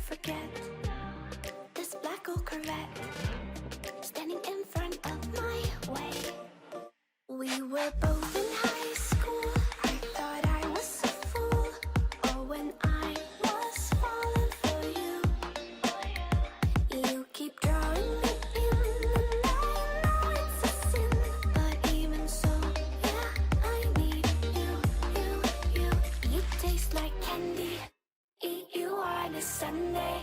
forget this black old Corvette standing in front of my way. We were both in high school. I thought I was a fool. Oh, when I was falling for you. You keep drawing me in, and I know it's a sin. But even so, yeah, I need you. You taste like candy. Eat you on a Sunday.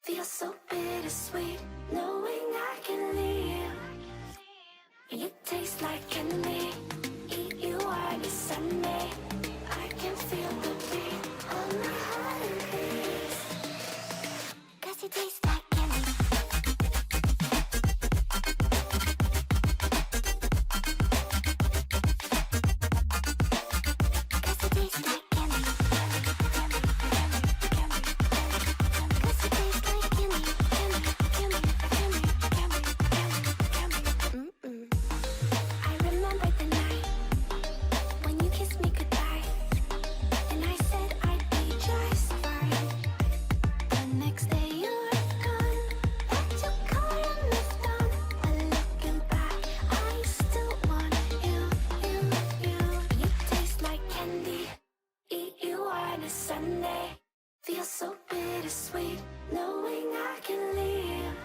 Feel so bittersweet, knowing I can leave. You taste like candy. Eat you on a Sunday. I can feel the beat on my heart and peace. 'Cause you taste like candy. Sunday, feel so bittersweet, knowing I can leave.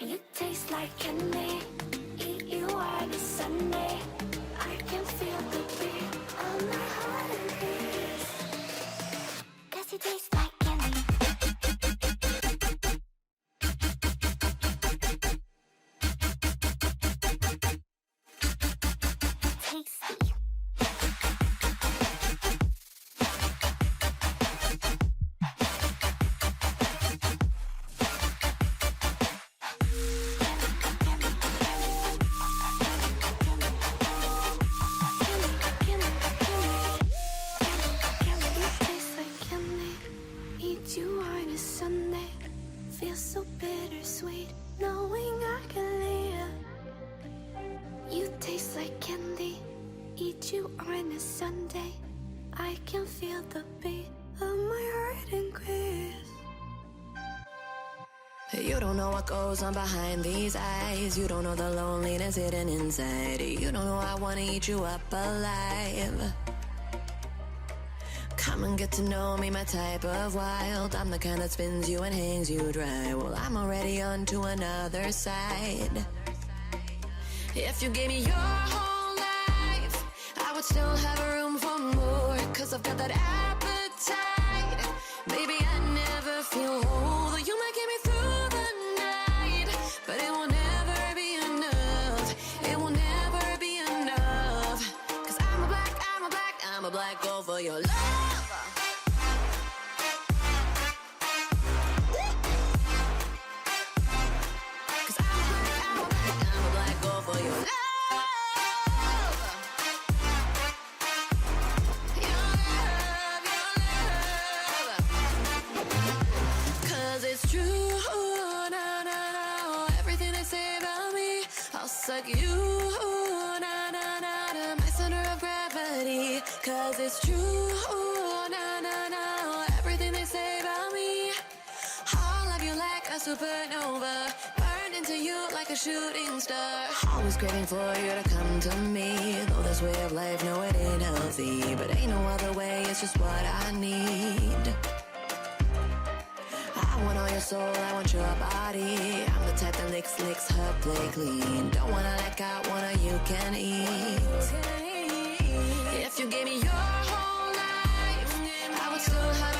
You taste like candy. Eat you on a Sunday. I can feel the beat on my heart and peace. 'Cause you taste like candy. Tasty. You on a Sunday, feel so bittersweet, knowing I can live. You taste like candy. Eat you on a Sunday. I can feel the beat of my heart increase. You don't know what goes on behind these eyes. You don't know the loneliness hidden inside. You don't know I wanna eat you up alive. Come and get to know me, my type of wild. I'm the kind that spins you and hangs you dry. Well, I'm already on to another side. If you gave me your whole life, I would still have room for more. 'Cause I've got that appetite. Baby, I never feel whole. You might get me through the night, but it will never be enough. It will never be enough. 'Cause I'm a black girl for your love. Suck you, na na na, to my center of gravity. 'Cause it's true, na na na, everything they say about me. I'll love you like a supernova, burned into you like a shooting star. Always craving for you to come to me. Though this way of life, no, it ain't healthy, but ain't no other way, it's just what I need. I want all your soul, I want your body. I'm the type that licks her play clean. Don't wanna let out, wanna you can eat. If you gave me your whole life, I would still have